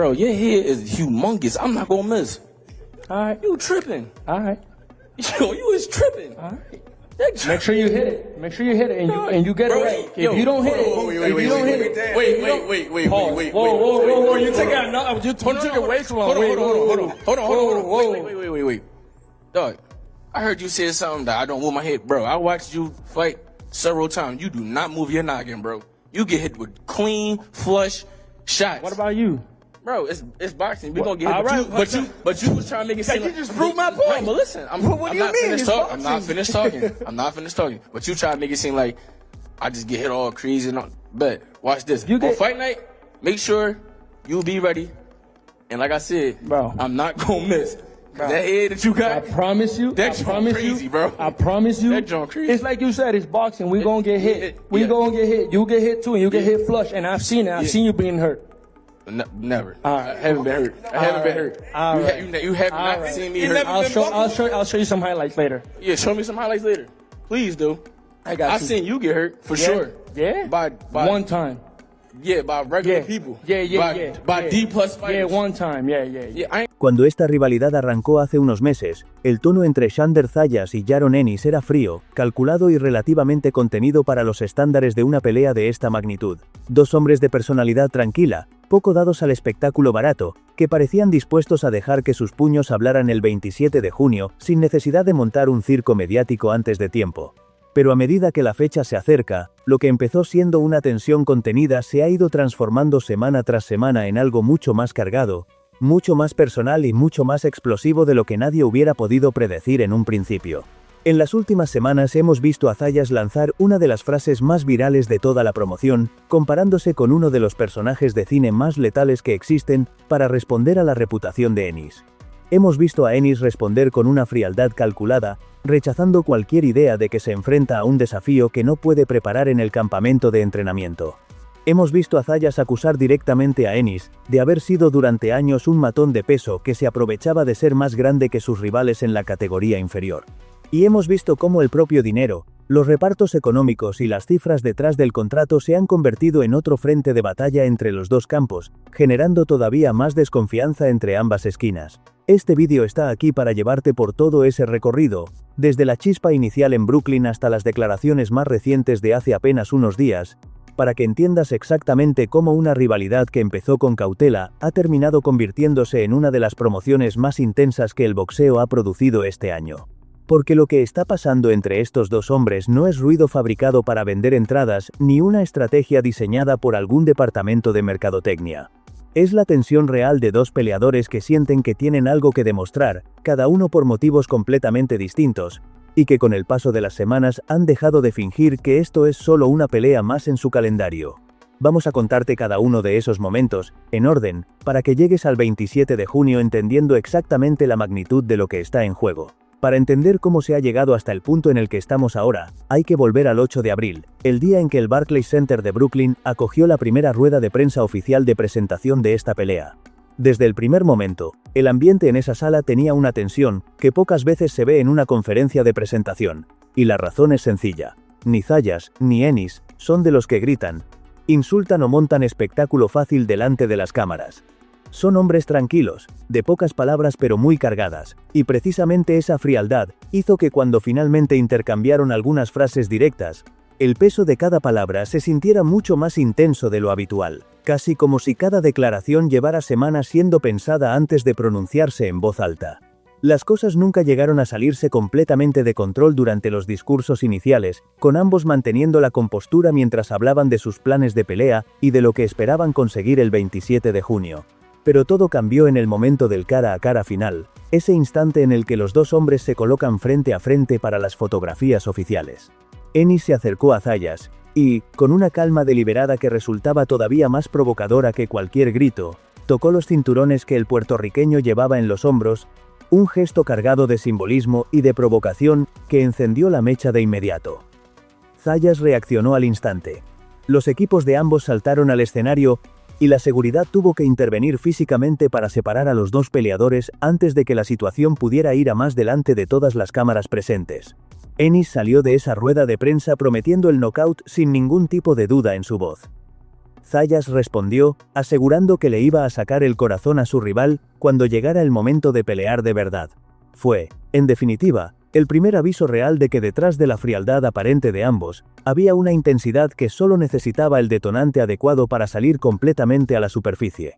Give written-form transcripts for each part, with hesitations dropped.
Bro, your head is humongous. I'm not gonna miss. All right. You tripping. All right. Yo, you is tripping. All right. That Make sure you hit it. Make sure you hit it and you get it right. If you don't hit it, Whoa, you take it. No, you took it way too long. Wait. Dog, I heard you say something that I don't move my head, bro. I watched you fight several times. You do not move your noggin, bro. You get hit with clean, flush shots. What about you? Bro, it's boxing. We gonna get hit. All right, but you was trying to make it seem you just proved my point. No, but listen, I'm What do you not mean? finished It's talking. I'm not boxing. finished talking. I'm not finished talking. But you try to make it seem like I just get hit all crazy and all. But watch this. You On get- fight night, make sure you be ready. And like I said, Bro. I'm not gonna miss. That head that you got, I promise you. That I joint promise crazy, you, bro. I promise you. That joint crazy. It's like you said. It's boxing. We gonna get hit. We yeah. gonna get hit. You get hit too, and you get hit flush. And I've seen it. I've seen you being hurt. Never. All right. I haven't been hurt. I haven't been hurt. All You right. you have All not right. seen me You hurt. never- I'll show you some highlights later. Yeah, show me some highlights later. Please do. I got I you. seen you get hurt for Yeah? sure. Yeah. By One time. by regular Yeah. people. Yeah. By yeah. D plus Yeah, fighters. one time. Yeah. Yeah, I ain't Cuando esta rivalidad arrancó hace unos meses, el tono entre Shander Zayas y Jaron Ennis era frío, calculado y relativamente contenido para los estándares de una pelea de esta magnitud. Dos hombres de personalidad tranquila, poco dados al espectáculo barato, que parecían dispuestos a dejar que sus puños hablaran el 27 de junio, sin necesidad de montar un circo mediático antes de tiempo. Pero a medida que la fecha se acerca, lo que empezó siendo una tensión contenida se ha ido transformando semana tras semana en algo mucho más cargado, mucho más personal y mucho más explosivo de lo que nadie hubiera podido predecir en un principio. En las últimas semanas hemos visto a Zayas lanzar una de las frases más virales de toda la promoción, comparándose con uno de los personajes de cine más letales que existen, para responder a la reputación de Ennis. Hemos visto a Ennis responder con una frialdad calculada, rechazando cualquier idea de que se enfrenta a un desafío que no puede preparar en el campamento de entrenamiento. Hemos visto a Zayas acusar directamente a Ennis de haber sido durante años un matón de peso que se aprovechaba de ser más grande que sus rivales en la categoría inferior. Y hemos visto cómo el propio dinero, los repartos económicos y las cifras detrás del contrato se han convertido en otro frente de batalla entre los dos campos, generando todavía más desconfianza entre ambas esquinas. Este vídeo está aquí para llevarte por todo ese recorrido, desde la chispa inicial en Brooklyn hasta las declaraciones más recientes de hace apenas unos días, para que entiendas exactamente cómo una rivalidad que empezó con cautela ha terminado convirtiéndose en una de las promociones más intensas que el boxeo ha producido este año. Porque lo que está pasando entre estos dos hombres no es ruido fabricado para vender entradas ni una estrategia diseñada por algún departamento de mercadotecnia. Es la tensión real de dos peleadores que sienten que tienen algo que demostrar, cada uno por motivos completamente distintos, y que con el paso de las semanas han dejado de fingir que esto es solo una pelea más en su calendario. Vamos a contarte cada uno de esos momentos, en orden, para que llegues al 27 de junio entendiendo exactamente la magnitud de lo que está en juego. Para entender cómo se ha llegado hasta el punto en el que estamos ahora, hay que volver al 8 de abril, el día en que el Barclays Center de Brooklyn acogió la primera rueda de prensa oficial de presentación de esta pelea. Desde el primer momento, el ambiente en esa sala tenía una tensión que pocas veces se ve en una conferencia de presentación, y la razón es sencilla. Ni Zayas, ni Ennis, son de los que gritan, insultan o montan espectáculo fácil delante de las cámaras. Son hombres tranquilos, de pocas palabras pero muy cargadas, y precisamente esa frialdad hizo que cuando finalmente intercambiaron algunas frases directas, el peso de cada palabra se sintiera mucho más intenso de lo habitual, casi como si cada declaración llevara semanas siendo pensada antes de pronunciarse en voz alta. Las cosas nunca llegaron a salirse completamente de control durante los discursos iniciales, con ambos manteniendo la compostura mientras hablaban de sus planes de pelea y de lo que esperaban conseguir el 27 de junio. Pero todo cambió en el momento del cara a cara final, ese instante en el que los dos hombres se colocan frente a frente para las fotografías oficiales. Ennis se acercó a Zayas, y, con una calma deliberada que resultaba todavía más provocadora que cualquier grito, tocó los cinturones que el puertorriqueño llevaba en los hombros, un gesto cargado de simbolismo y de provocación que encendió la mecha de inmediato. Zayas reaccionó al instante. Los equipos de ambos saltaron al escenario, y la seguridad tuvo que intervenir físicamente para separar a los dos peleadores antes de que la situación pudiera ir a más delante de todas las cámaras presentes. Ennis salió de esa rueda de prensa prometiendo el knockout sin ningún tipo de duda en su voz. Zayas respondió, asegurando que le iba a sacar el corazón a su rival cuando llegara el momento de pelear de verdad. Fue, en definitiva, el primer aviso real de que detrás de la frialdad aparente de ambos, había una intensidad que solo necesitaba el detonante adecuado para salir completamente a la superficie.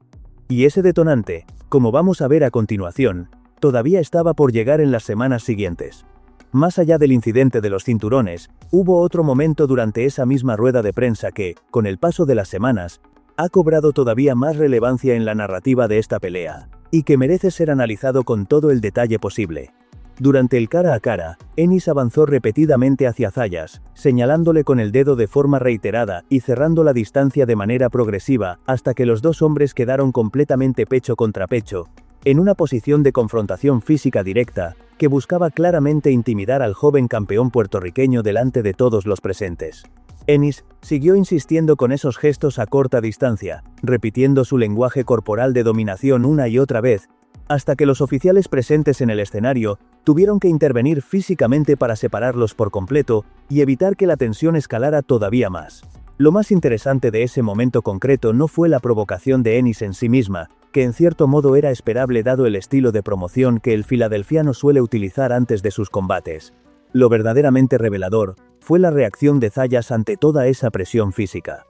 Y ese detonante, como vamos a ver a continuación, todavía estaba por llegar en las semanas siguientes. Más allá del incidente de los cinturones, hubo otro momento durante esa misma rueda de prensa que, con el paso de las semanas, ha cobrado todavía más relevancia en la narrativa de esta pelea, y que merece ser analizado con todo el detalle posible. Durante el cara a cara, Ennis avanzó repetidamente hacia Zayas, señalándole con el dedo de forma reiterada y cerrando la distancia de manera progresiva hasta que los dos hombres quedaron completamente pecho contra pecho, en una posición de confrontación física directa, que buscaba claramente intimidar al joven campeón puertorriqueño delante de todos los presentes. Ennis siguió insistiendo con esos gestos a corta distancia, repitiendo su lenguaje corporal de dominación una y otra vez, hasta que los oficiales presentes en el escenario tuvieron que intervenir físicamente para separarlos por completo y evitar que la tensión escalara todavía más. Lo más interesante de ese momento concreto no fue la provocación de Ennis en sí misma, que en cierto modo era esperable dado el estilo de promoción que el filadelfiano suele utilizar antes de sus combates. Lo verdaderamente revelador fue la reacción de Zayas ante toda esa presión física.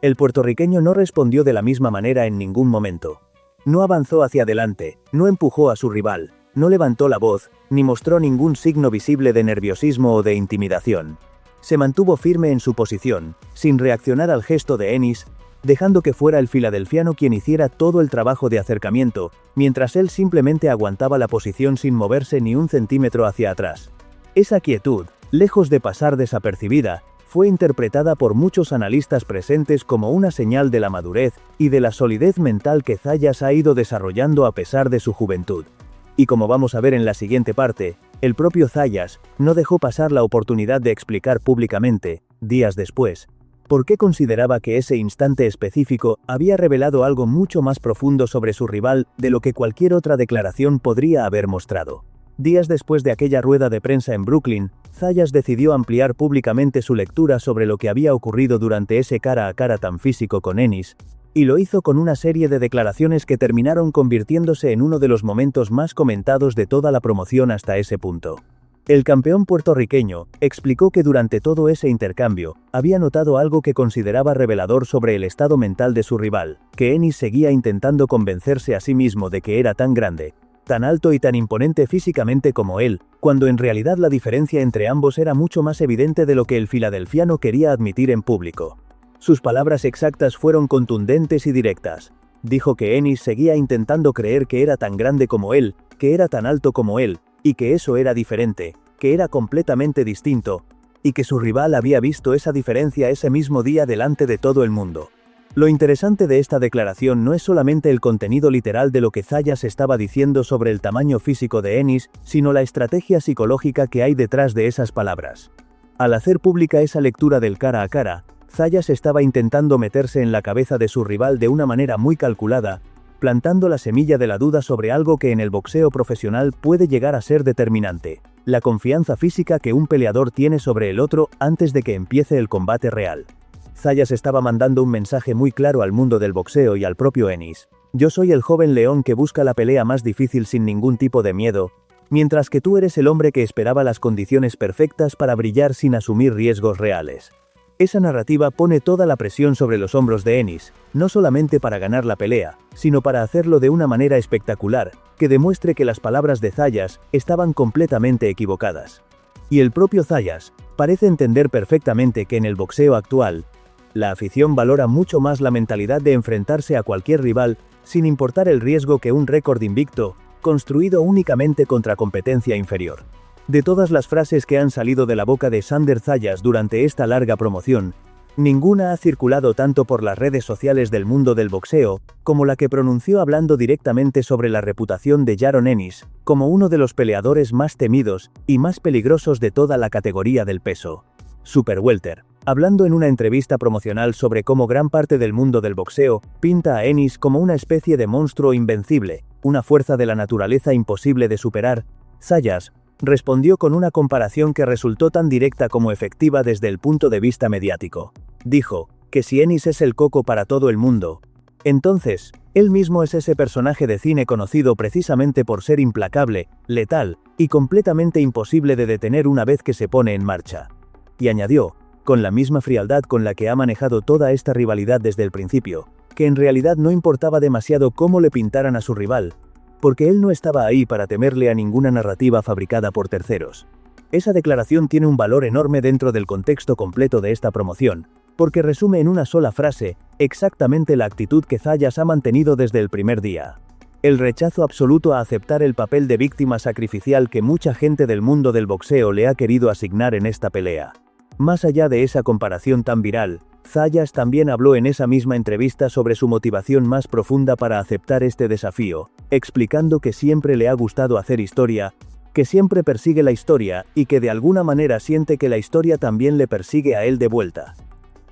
El puertorriqueño no respondió de la misma manera en ningún momento. No avanzó hacia adelante, no empujó a su rival, no levantó la voz, ni mostró ningún signo visible de nerviosismo o de intimidación. Se mantuvo firme en su posición, sin reaccionar al gesto de Ennis, dejando que fuera el filadelfiano quien hiciera todo el trabajo de acercamiento, mientras él simplemente aguantaba la posición sin moverse ni un centímetro hacia atrás. Esa quietud, lejos de pasar desapercibida, fue interpretada por muchos analistas presentes como una señal de la madurez y de la solidez mental que Zayas ha ido desarrollando a pesar de su juventud. Y como vamos a ver en la siguiente parte, el propio Zayas no dejó pasar la oportunidad de explicar públicamente, días después, por qué consideraba que ese instante específico había revelado algo mucho más profundo sobre su rival de lo que cualquier otra declaración podría haber mostrado. Días después de aquella rueda de prensa en Brooklyn, Zayas decidió ampliar públicamente su lectura sobre lo que había ocurrido durante ese cara a cara tan físico con Ennis, y lo hizo con una serie de declaraciones que terminaron convirtiéndose en uno de los momentos más comentados de toda la promoción hasta ese punto. El campeón puertorriqueño explicó que durante todo ese intercambio, había notado algo que consideraba revelador sobre el estado mental de su rival, que Ennis seguía intentando convencerse a sí mismo de que era tan grande, tan alto y tan imponente físicamente como él, cuando en realidad la diferencia entre ambos era mucho más evidente de lo que el filadelfiano quería admitir en público. Sus palabras exactas fueron contundentes y directas. Dijo que Ennis seguía intentando creer que era tan grande como él, que era tan alto como él, y que eso era diferente, que era completamente distinto, y que su rival había visto esa diferencia ese mismo día delante de todo el mundo. Lo interesante de esta declaración no es solamente el contenido literal de lo que Zayas estaba diciendo sobre el tamaño físico de Ennis, sino la estrategia psicológica que hay detrás de esas palabras. Al hacer pública esa lectura del cara a cara, Zayas estaba intentando meterse en la cabeza de su rival de una manera muy calculada, plantando la semilla de la duda sobre algo que en el boxeo profesional puede llegar a ser determinante: la confianza física que un peleador tiene sobre el otro antes de que empiece el combate real. Zayas estaba mandando un mensaje muy claro al mundo del boxeo y al propio Ennis: yo soy el joven león que busca la pelea más difícil sin ningún tipo de miedo, mientras que tú eres el hombre que esperaba las condiciones perfectas para brillar sin asumir riesgos reales. Esa narrativa pone toda la presión sobre los hombros de Ennis, no solamente para ganar la pelea, sino para hacerlo de una manera espectacular, que demuestre que las palabras de Zayas estaban completamente equivocadas. Y el propio Zayas parece entender perfectamente que en el boxeo actual, la afición valora mucho más la mentalidad de enfrentarse a cualquier rival, sin importar el riesgo que un récord invicto, construido únicamente contra competencia inferior. De todas las frases que han salido de la boca de Xander Zayas durante esta larga promoción, ninguna ha circulado tanto por las redes sociales del mundo del boxeo, como la que pronunció hablando directamente sobre la reputación de Jaron Ennis, como uno de los peleadores más temidos y más peligrosos de toda la categoría del peso Super Welter. Hablando en una entrevista promocional sobre cómo gran parte del mundo del boxeo pinta a Ennis como una especie de monstruo invencible, una fuerza de la naturaleza imposible de superar, Zayas respondió con una comparación que resultó tan directa como efectiva desde el punto de vista mediático. Dijo: que si Ennis es el coco para todo el mundo, entonces, él mismo es ese personaje de cine conocido precisamente por ser implacable, letal, y completamente imposible de detener una vez que se pone en marcha. Y añadió, con la misma frialdad con la que ha manejado toda esta rivalidad desde el principio, que en realidad no importaba demasiado cómo le pintaran a su rival, porque él no estaba ahí para temerle a ninguna narrativa fabricada por terceros. Esa declaración tiene un valor enorme dentro del contexto completo de esta promoción, porque resume en una sola frase, exactamente la actitud que Zayas ha mantenido desde el primer día. El rechazo absoluto a aceptar el papel de víctima sacrificial que mucha gente del mundo del boxeo le ha querido asignar en esta pelea. Más allá de esa comparación tan viral, Zayas también habló en esa misma entrevista sobre su motivación más profunda para aceptar este desafío, explicando que siempre le ha gustado hacer historia, que siempre persigue la historia y que de alguna manera siente que la historia también le persigue a él de vuelta.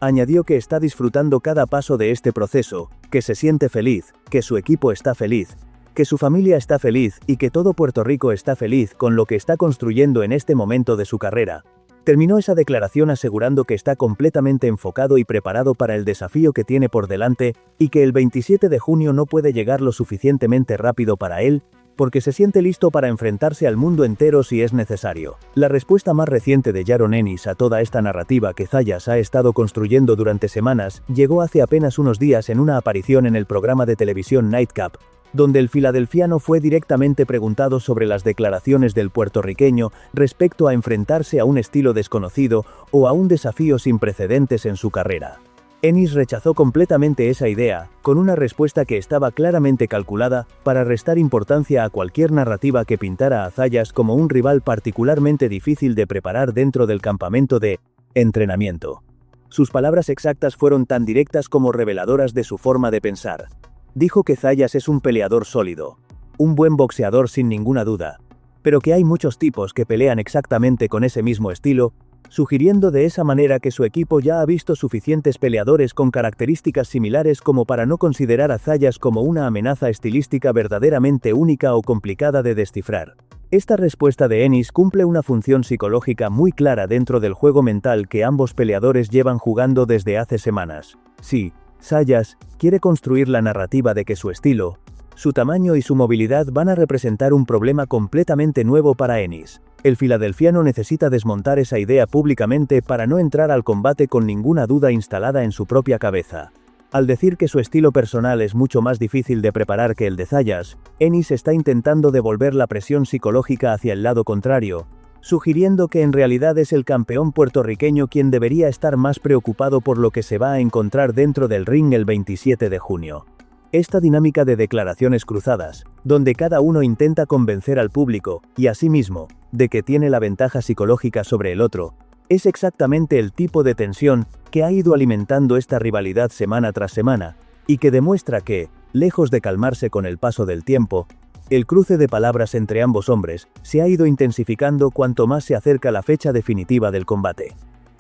Añadió que está disfrutando cada paso de este proceso, que se siente feliz, que su equipo está feliz, que su familia está feliz y que todo Puerto Rico está feliz con lo que está construyendo en este momento de su carrera. Terminó esa declaración asegurando que está completamente enfocado y preparado para el desafío que tiene por delante, y que el 27 de junio no puede llegar lo suficientemente rápido para él, porque se siente listo para enfrentarse al mundo entero si es necesario. La respuesta más reciente de Jaron Ennis a toda esta narrativa que Zayas ha estado construyendo durante semanas, llegó hace apenas unos días en una aparición en el programa de televisión Nightcap, donde el filadelfiano fue directamente preguntado sobre las declaraciones del puertorriqueño respecto a enfrentarse a un estilo desconocido o a un desafío sin precedentes en su carrera. Ennis rechazó completamente esa idea, con una respuesta que estaba claramente calculada para restar importancia a cualquier narrativa que pintara a Zayas como un rival particularmente difícil de preparar dentro del campamento de entrenamiento. Sus palabras exactas fueron tan directas como reveladoras de su forma de pensar. Dijo que Zayas es un peleador sólido, un buen boxeador sin ninguna duda, pero que hay muchos tipos que pelean exactamente con ese mismo estilo, sugiriendo de esa manera que su equipo ya ha visto suficientes peleadores con características similares como para no considerar a Zayas como una amenaza estilística verdaderamente única o complicada de descifrar. Esta respuesta de Ennis cumple una función psicológica muy clara dentro del juego mental que ambos peleadores llevan jugando desde hace semanas. Sí, Zayas quiere construir la narrativa de que su estilo, su tamaño y su movilidad van a representar un problema completamente nuevo para Ennis. El filadelfiano necesita desmontar esa idea públicamente para no entrar al combate con ninguna duda instalada en su propia cabeza. Al decir que su estilo personal es mucho más difícil de preparar que el de Zayas, Ennis está intentando devolver la presión psicológica hacia el lado contrario, sugiriendo que en realidad es el campeón puertorriqueño quien debería estar más preocupado por lo que se va a encontrar dentro del ring el 27 de junio. Esta dinámica de declaraciones cruzadas, donde cada uno intenta convencer al público, y a sí mismo, de que tiene la ventaja psicológica sobre el otro, es exactamente el tipo de tensión que ha ido alimentando esta rivalidad semana tras semana, y que demuestra que, lejos de calmarse con el paso del tiempo, el cruce de palabras entre ambos hombres se ha ido intensificando cuanto más se acerca la fecha definitiva del combate.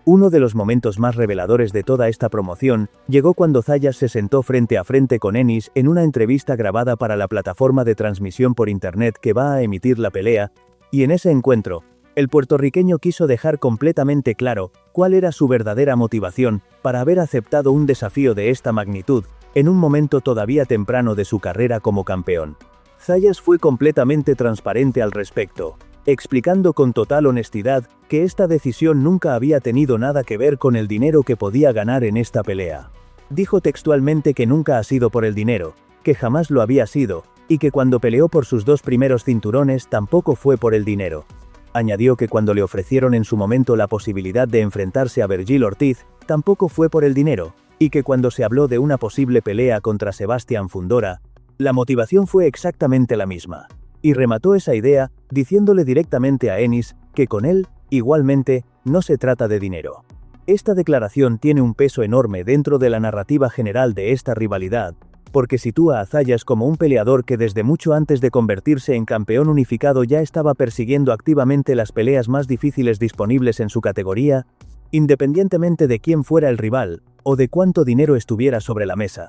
Uno de los momentos más reveladores de toda esta promoción llegó cuando Zayas se sentó frente a frente con Ennis en una entrevista grabada para la plataforma de transmisión por internet que va a emitir la pelea, y en ese encuentro, el puertorriqueño quiso dejar completamente claro cuál era su verdadera motivación para haber aceptado un desafío de esta magnitud, en un momento todavía temprano de su carrera como campeón. Zayas fue completamente transparente al respecto, explicando con total honestidad que esta decisión nunca había tenido nada que ver con el dinero que podía ganar en esta pelea. Dijo textualmente que nunca ha sido por el dinero, que jamás lo había sido, y que cuando peleó por sus 2 primeros cinturones tampoco fue por el dinero. Añadió que cuando le ofrecieron en su momento la posibilidad de enfrentarse a Vergil Ortiz, tampoco fue por el dinero, y que cuando se habló de una posible pelea contra Sebastián Fundora, la motivación fue exactamente la misma. Y remató esa idea, diciéndole directamente a Ennis que con él, igualmente, no se trata de dinero. Esta declaración tiene un peso enorme dentro de la narrativa general de esta rivalidad, porque sitúa a Zayas como un peleador que desde mucho antes de convertirse en campeón unificado ya estaba persiguiendo activamente las peleas más difíciles disponibles en su categoría, independientemente de quién fuera el rival, o de cuánto dinero estuviera sobre la mesa.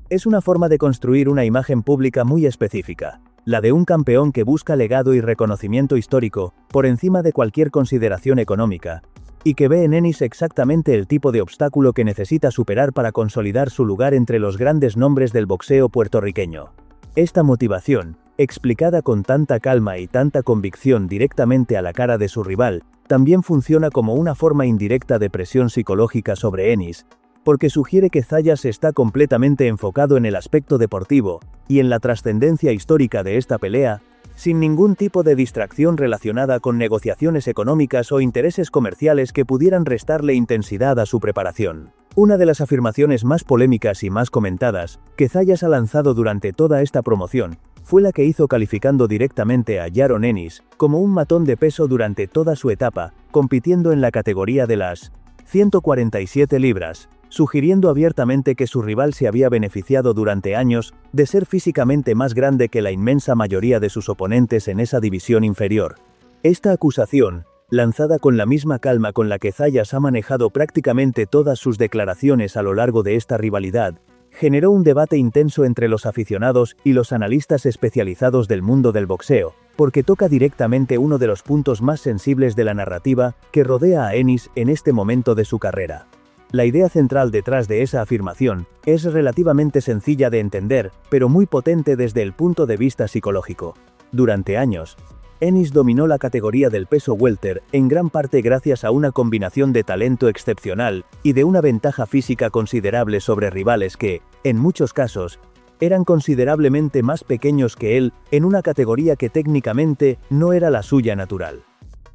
Es una forma de construir una imagen pública muy específica, la de un campeón que busca legado y reconocimiento histórico, por encima de cualquier consideración económica, y que ve en Ennis exactamente el tipo de obstáculo que necesita superar para consolidar su lugar entre los grandes nombres del boxeo puertorriqueño. Esta motivación, explicada con tanta calma y tanta convicción directamente a la cara de su rival, también funciona como una forma indirecta de presión psicológica sobre Ennis, porque sugiere que Zayas está completamente enfocado en el aspecto deportivo y en la trascendencia histórica de esta pelea, sin ningún tipo de distracción relacionada con negociaciones económicas o intereses comerciales que pudieran restarle intensidad a su preparación. Una de las afirmaciones más polémicas y más comentadas que Zayas ha lanzado durante toda esta promoción fue la que hizo calificando directamente a Jaron Ennis como un matón de peso durante toda su etapa, compitiendo en la categoría de las 147 libras, sugiriendo abiertamente que su rival se había beneficiado durante años de ser físicamente más grande que la inmensa mayoría de sus oponentes en esa división inferior. Esta acusación, lanzada con la misma calma con la que Zayas ha manejado prácticamente todas sus declaraciones a lo largo de esta rivalidad, generó un debate intenso entre los aficionados y los analistas especializados del mundo del boxeo, porque toca directamente uno de los puntos más sensibles de la narrativa que rodea a Ennis en este momento de su carrera. La idea central detrás de esa afirmación es relativamente sencilla de entender, pero muy potente desde el punto de vista psicológico. Durante años, Ennis dominó la categoría del peso welter en gran parte gracias a una combinación de talento excepcional y de una ventaja física considerable sobre rivales que, en muchos casos, eran considerablemente más pequeños que él en una categoría que técnicamente no era la suya natural.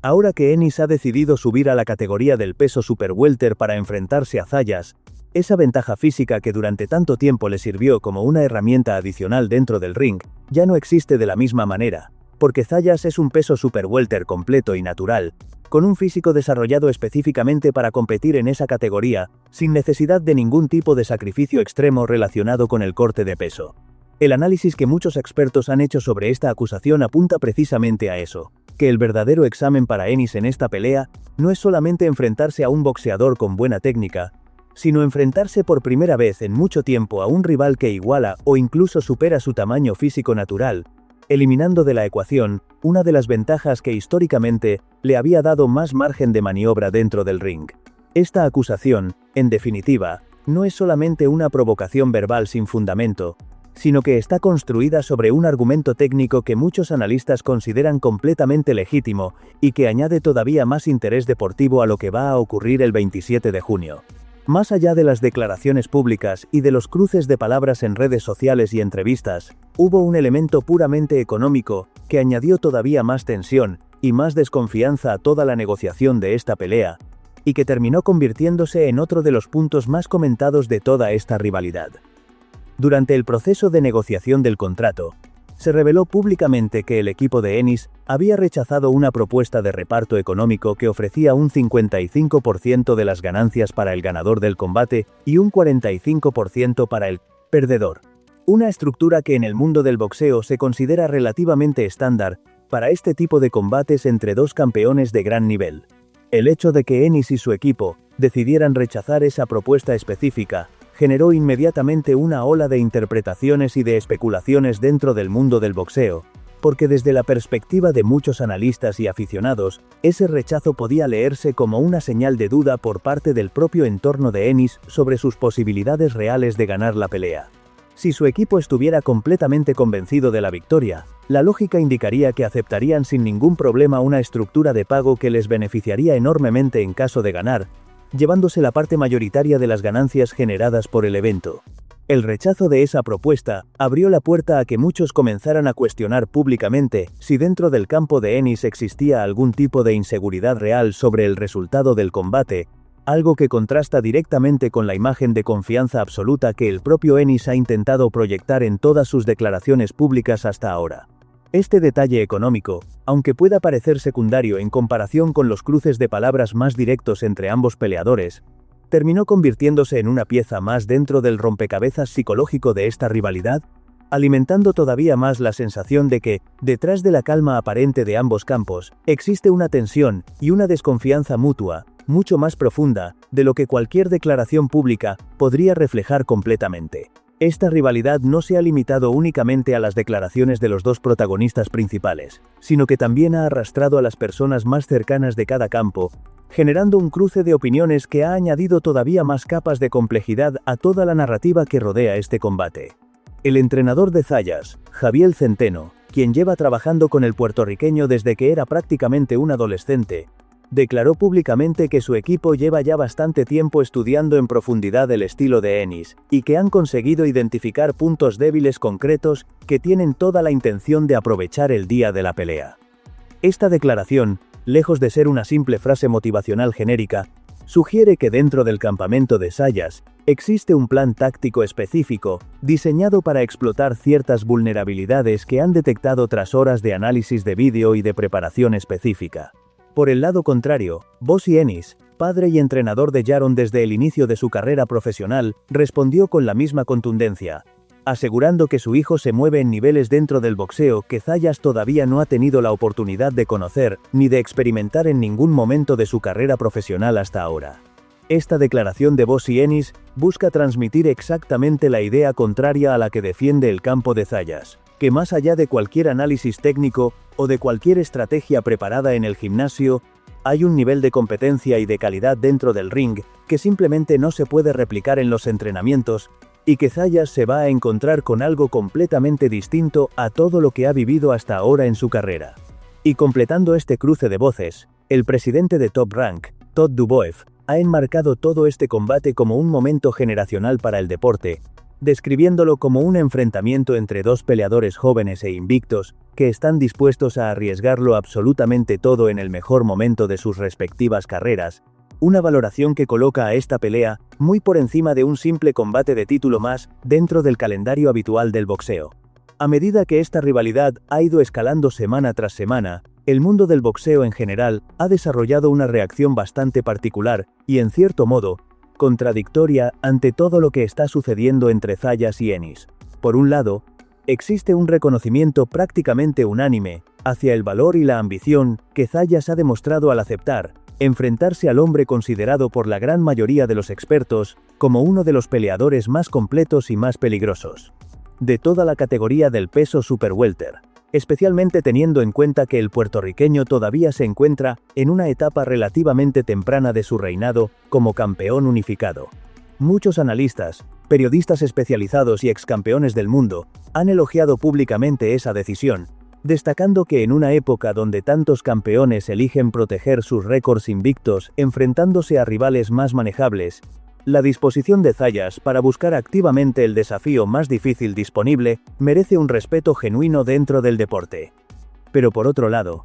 Ahora que Ennis ha decidido subir a la categoría del peso super welter para enfrentarse a Zayas, esa ventaja física que durante tanto tiempo le sirvió como una herramienta adicional dentro del ring, ya no existe de la misma manera, porque Zayas es un peso super welter completo y natural, con un físico desarrollado específicamente para competir en esa categoría, sin necesidad de ningún tipo de sacrificio extremo relacionado con el corte de peso. El análisis que muchos expertos han hecho sobre esta acusación apunta precisamente a eso, que el verdadero examen para Ennis en esta pelea no es solamente enfrentarse a un boxeador con buena técnica, sino enfrentarse por primera vez en mucho tiempo a un rival que iguala o incluso supera su tamaño físico natural, eliminando de la ecuación una de las ventajas que históricamente le había dado más margen de maniobra dentro del ring. Esta acusación, en definitiva, no es solamente una provocación verbal sin fundamento, sino que está construida sobre un argumento técnico que muchos analistas consideran completamente legítimo y que añade todavía más interés deportivo a lo que va a ocurrir el 27 de junio. Más allá de las declaraciones públicas y de los cruces de palabras en redes sociales y entrevistas, hubo un elemento puramente económico que añadió todavía más tensión y más desconfianza a toda la negociación de esta pelea, y que terminó convirtiéndose en otro de los puntos más comentados de toda esta rivalidad. Durante el proceso de negociación del contrato, se reveló públicamente que el equipo de Ennis había rechazado una propuesta de reparto económico que ofrecía un 55% de las ganancias para el ganador del combate y un 45% para el perdedor. Una estructura que en el mundo del boxeo se considera relativamente estándar para este tipo de combates entre dos campeones de gran nivel. El hecho de que Ennis y su equipo decidieran rechazar esa propuesta específica generó inmediatamente una ola de interpretaciones y de especulaciones dentro del mundo del boxeo, porque desde la perspectiva de muchos analistas y aficionados, ese rechazo podía leerse como una señal de duda por parte del propio entorno de Ennis sobre sus posibilidades reales de ganar la pelea. Si su equipo estuviera completamente convencido de la victoria, la lógica indicaría que aceptarían sin ningún problema una estructura de pago que les beneficiaría enormemente en caso de ganar, llevándose la parte mayoritaria de las ganancias generadas por el evento. El rechazo de esa propuesta abrió la puerta a que muchos comenzaran a cuestionar públicamente si dentro del campo de Ennis existía algún tipo de inseguridad real sobre el resultado del combate, algo que contrasta directamente con la imagen de confianza absoluta que el propio Ennis ha intentado proyectar en todas sus declaraciones públicas hasta ahora. Este detalle económico, aunque pueda parecer secundario en comparación con los cruces de palabras más directos entre ambos peleadores, terminó convirtiéndose en una pieza más dentro del rompecabezas psicológico de esta rivalidad, alimentando todavía más la sensación de que, detrás de la calma aparente de ambos campos, existe una tensión y una desconfianza mutua, mucho más profunda, de lo que cualquier declaración pública podría reflejar completamente. Esta rivalidad no se ha limitado únicamente a las declaraciones de los dos protagonistas principales, sino que también ha arrastrado a las personas más cercanas de cada campo, generando un cruce de opiniones que ha añadido todavía más capas de complejidad a toda la narrativa que rodea este combate. El entrenador de Zayas, Javier Centeno, quien lleva trabajando con el puertorriqueño desde que era prácticamente un adolescente, declaró públicamente que su equipo lleva ya bastante tiempo estudiando en profundidad el estilo de Enis, y que han conseguido identificar puntos débiles concretos que tienen toda la intención de aprovechar el día de la pelea. Esta declaración, lejos de ser una simple frase motivacional genérica, sugiere que dentro del campamento de Zayas, existe un plan táctico específico, diseñado para explotar ciertas vulnerabilidades que han detectado tras horas de análisis de vídeo y de preparación específica. Por el lado contrario, Bosi Enis, padre y entrenador de Yaron desde el inicio de su carrera profesional, respondió con la misma contundencia, asegurando que su hijo se mueve en niveles dentro del boxeo que Zayas todavía no ha tenido la oportunidad de conocer, ni de experimentar en ningún momento de su carrera profesional hasta ahora. Esta declaración de Bosi Enis busca transmitir exactamente la idea contraria a la que defiende el campo de Zayas, que más allá de cualquier análisis técnico o de cualquier estrategia preparada en el gimnasio, hay un nivel de competencia y de calidad dentro del ring que simplemente no se puede replicar en los entrenamientos, y que Zayas se va a encontrar con algo completamente distinto a todo lo que ha vivido hasta ahora en su carrera. Y completando este cruce de voces, el presidente de Top Rank, Todd Duboev, ha enmarcado todo este combate como un momento generacional para el deporte, describiéndolo como un enfrentamiento entre dos peleadores jóvenes e invictos, que están dispuestos a arriesgarlo absolutamente todo en el mejor momento de sus respectivas carreras, una valoración que coloca a esta pelea muy por encima de un simple combate de título más dentro del calendario habitual del boxeo. A medida que esta rivalidad ha ido escalando semana tras semana, el mundo del boxeo en general ha desarrollado una reacción bastante particular y, en cierto modo, contradictoria ante todo lo que está sucediendo entre Zayas y Enis. Por un lado, existe un reconocimiento prácticamente unánime hacia el valor y la ambición que Zayas ha demostrado al aceptar enfrentarse al hombre considerado por la gran mayoría de los expertos como uno de los peleadores más completos y más peligrosos de toda la categoría del peso super welter, especialmente teniendo en cuenta que el puertorriqueño todavía se encuentra en una etapa relativamente temprana de su reinado como campeón unificado. Muchos analistas, periodistas especializados y excampeones del mundo han elogiado públicamente esa decisión, destacando que en una época donde tantos campeones eligen proteger sus récords invictos enfrentándose a rivales más manejables, la disposición de Zayas para buscar activamente el desafío más difícil disponible merece un respeto genuino dentro del deporte. Pero por otro lado,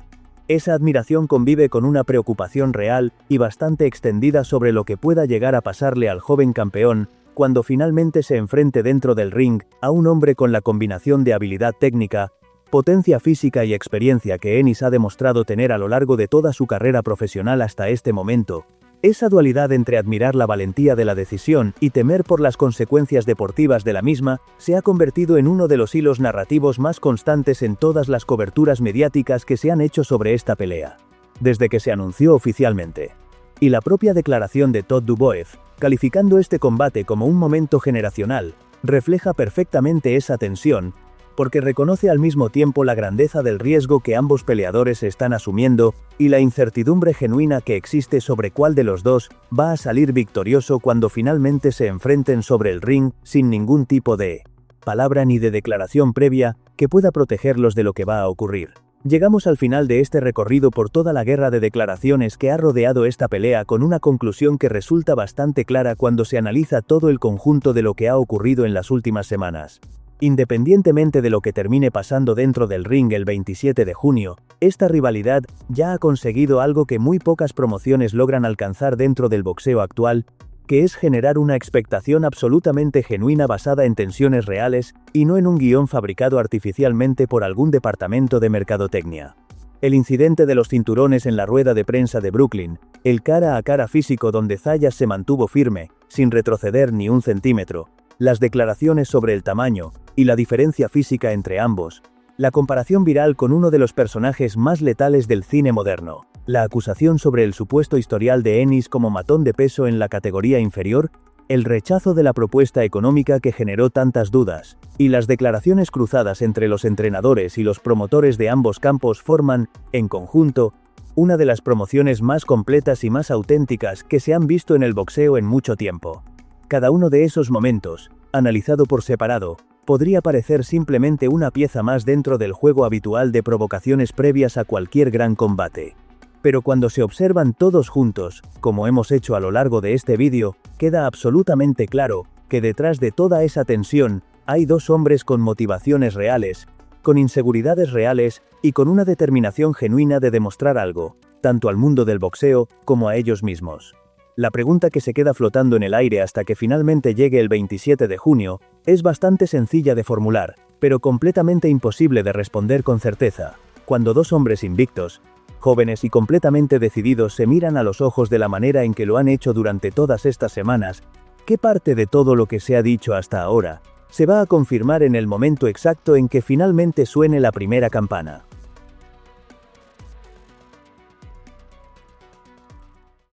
esa admiración convive con una preocupación real y bastante extendida sobre lo que pueda llegar a pasarle al joven campeón cuando finalmente se enfrente dentro del ring a un hombre con la combinación de habilidad técnica, potencia física y experiencia que Enis ha demostrado tener a lo largo de toda su carrera profesional hasta este momento. Esa dualidad entre admirar la valentía de la decisión y temer por las consecuencias deportivas de la misma se ha convertido en uno de los hilos narrativos más constantes en todas las coberturas mediáticas que se han hecho sobre esta pelea, desde que se anunció oficialmente. Y la propia declaración de Todd Duboev, calificando este combate como un momento generacional, refleja perfectamente esa tensión, porque reconoce al mismo tiempo la grandeza del riesgo que ambos peleadores están asumiendo y la incertidumbre genuina que existe sobre cuál de los dos va a salir victorioso cuando finalmente se enfrenten sobre el ring sin ningún tipo de palabra ni de declaración previa que pueda protegerlos de lo que va a ocurrir. Llegamos al final de este recorrido por toda la guerra de declaraciones que ha rodeado esta pelea con una conclusión que resulta bastante clara cuando se analiza todo el conjunto de lo que ha ocurrido en las últimas semanas. Independientemente de lo que termine pasando dentro del ring el 27 de junio, esta rivalidad ya ha conseguido algo que muy pocas promociones logran alcanzar dentro del boxeo actual, que es generar una expectación absolutamente genuina basada en tensiones reales y no en un guión fabricado artificialmente por algún departamento de mercadotecnia. El incidente de los cinturones en la rueda de prensa de Brooklyn, el cara a cara físico donde Zayas se mantuvo firme, sin retroceder ni un centímetro, las declaraciones sobre el tamaño y la diferencia física entre ambos, la comparación viral con uno de los personajes más letales del cine moderno, la acusación sobre el supuesto historial de Enis como matón de peso en la categoría inferior, el rechazo de la propuesta económica que generó tantas dudas, y las declaraciones cruzadas entre los entrenadores y los promotores de ambos campos forman, en conjunto, una de las promociones más completas y más auténticas que se han visto en el boxeo en mucho tiempo. Cada uno de esos momentos, analizado por separado, podría parecer simplemente una pieza más dentro del juego habitual de provocaciones previas a cualquier gran combate. Pero cuando se observan todos juntos, como hemos hecho a lo largo de este vídeo, queda absolutamente claro que detrás de toda esa tensión, hay dos hombres con motivaciones reales, con inseguridades reales y con una determinación genuina de demostrar algo, tanto al mundo del boxeo como a ellos mismos. La pregunta que se queda flotando en el aire hasta que finalmente llegue el 27 de junio, es bastante sencilla de formular, pero completamente imposible de responder con certeza. Cuando dos hombres invictos, jóvenes y completamente decididos se miran a los ojos de la manera en que lo han hecho durante todas estas semanas, ¿qué parte de todo lo que se ha dicho hasta ahora se va a confirmar en el momento exacto en que finalmente suene la primera campana?